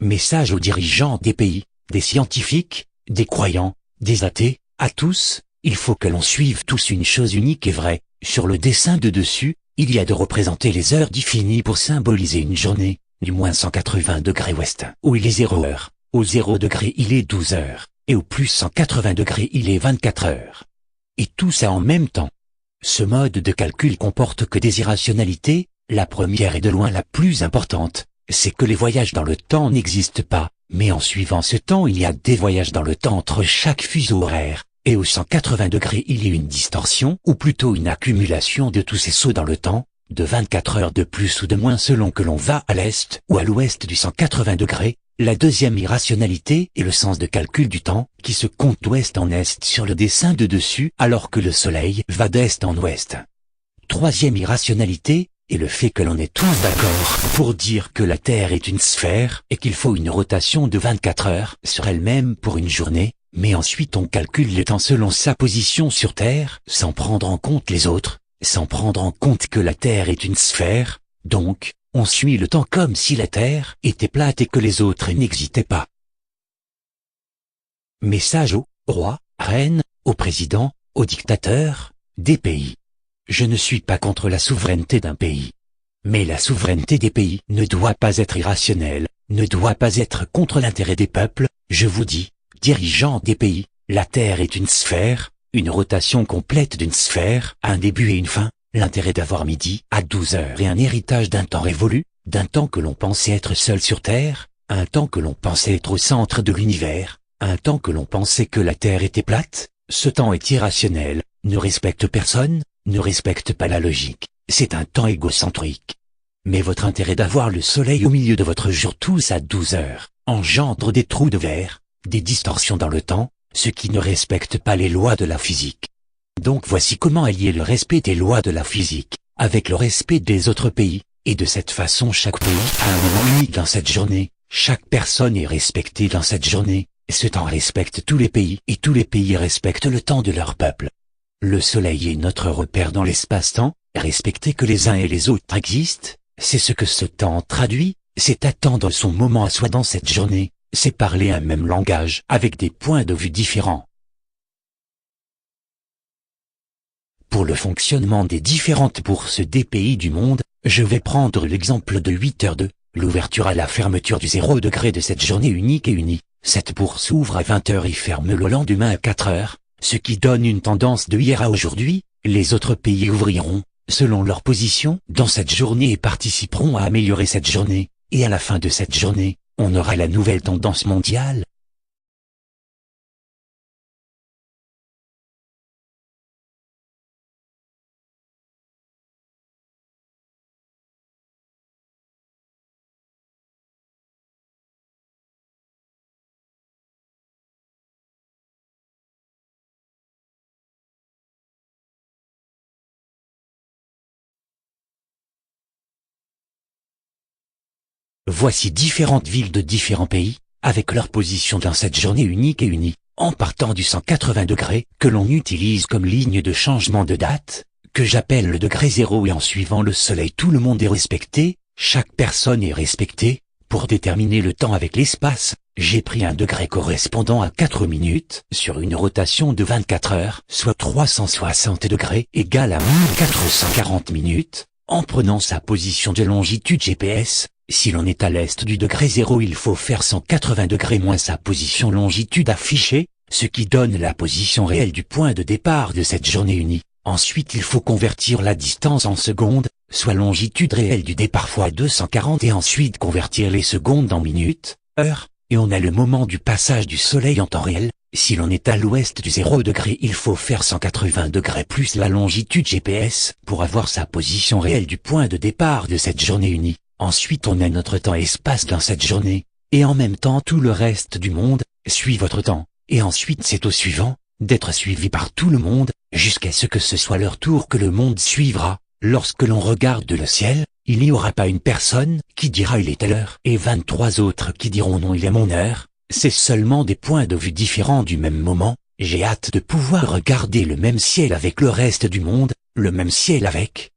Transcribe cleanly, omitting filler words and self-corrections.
Message aux dirigeants des pays, des scientifiques, des croyants, des athées, à tous, il faut que l'on suive tous une chose unique et vraie. Sur le dessin de dessus, il y a de représenter les heures définies pour symboliser une journée, du moins 180 degrés ouest, où il est 0 heure, au 0 degré il est 12 heures, et au plus 180 degrés il est 24 heures. Et tout ça en même temps. Ce mode de calcul comporte que des irrationalités. La première et de loin la plus importante, c'est que les voyages dans le temps n'existent pas, mais en suivant ce temps il y a des voyages dans le temps entre chaque fuseau horaire, et au 180 degrés il y a une distorsion, ou plutôt une accumulation de tous ces sauts dans le temps, de 24 heures de plus ou de moins selon que l'on va à l'est ou à l'ouest du 180 degrés. La deuxième irrationalité est le sens de calcul du temps, qui se compte d'ouest en est sur le dessin de dessus alors que le soleil va d'est en ouest. Troisième irrationalité, et le fait que l'on est tous d'accord pour dire que la Terre est une sphère et qu'il faut une rotation de 24 heures sur elle-même pour une journée, mais ensuite on calcule le temps selon sa position sur Terre, sans prendre en compte les autres, sans prendre en compte que la Terre est une sphère, donc, on suit le temps comme si la Terre était plate et que les autres n'existaient pas. Message aux rois, reines, aux présidents, aux dictateurs, des pays. Je ne suis pas contre la souveraineté d'un pays. Mais la souveraineté des pays ne doit pas être irrationnelle, ne doit pas être contre l'intérêt des peuples. Je vous dis, dirigeants des pays, la Terre est une sphère, une rotation complète d'une sphère, un début et une fin, l'intérêt d'avoir midi à 12 heures et un héritage d'un temps révolu, d'un temps que l'on pensait être seul sur Terre, un temps que l'on pensait être au centre de l'univers, un temps que l'on pensait que la Terre était plate. Ce temps est irrationnel, ne respecte personne, ne respecte pas la logique, c'est un temps égocentrique. Mais votre intérêt d'avoir le soleil au milieu de votre jour tous à 12 heures, engendre des trous de verre, des distorsions dans le temps, ce qui ne respecte pas les lois de la physique. Donc voici comment allier le respect des lois de la physique, avec le respect des autres pays, et de cette façon chaque pays a un moment unique dans cette journée, chaque personne est respectée dans cette journée, ce temps respecte tous les pays et tous les pays respectent le temps de leur peuple. Le soleil est notre repère dans l'espace-temps, respecter que les uns et les autres existent, c'est ce que ce temps traduit, c'est attendre son moment à soi dans cette journée, c'est parler un même langage avec des points de vue différents. Pour le fonctionnement des différentes bourses des pays du monde, je vais prendre l'exemple de 8h2, l'ouverture à la fermeture du 0 degré de cette journée unique et unie. Cette bourse ouvre à 20h et ferme le lendemain à 4h. Ce qui donne une tendance de hier à aujourd'hui. Les autres pays ouvriront, selon leur position, dans cette journée et participeront à améliorer cette journée, et à la fin de cette journée, on aura la nouvelle tendance mondiale. Voici différentes villes de différents pays, avec leur position dans cette journée unique et unie, en partant du 180 degrés, que l'on utilise comme ligne de changement de date, que j'appelle le degré 0 et en suivant le soleil tout le monde est respecté, chaque personne est respectée. Pour déterminer le temps avec l'espace, j'ai pris un degré correspondant à 4 minutes, sur une rotation de 24 heures, soit 360 degrés, égale à 1440 minutes, en prenant sa position de longitude GPS. Si l'on est à l'est du degré 0, il faut faire 180 degrés moins sa position longitude affichée, ce qui donne la position réelle du point de départ de cette journée unie. Ensuite il faut convertir la distance en secondes, soit longitude réelle du départ fois 240 et ensuite convertir les secondes en minutes, heures, et on a le moment du passage du soleil en temps réel. Si l'on est à l'ouest du 0 degré, il faut faire 180 degrés plus la longitude GPS pour avoir sa position réelle du point de départ de cette journée unie. Ensuite on a notre temps-espace dans cette journée, et en même temps tout le reste du monde suit votre temps, et ensuite c'est au suivant d'être suivi par tout le monde, jusqu'à ce que ce soit leur tour que le monde suivra. Lorsque l'on regarde le ciel, il n'y aura pas une personne qui dira il est telle heure, et 23 autres qui diront non il est mon heure, c'est seulement des points de vue différents du même moment. J'ai hâte de pouvoir regarder le même ciel avec le reste du monde, le même ciel avec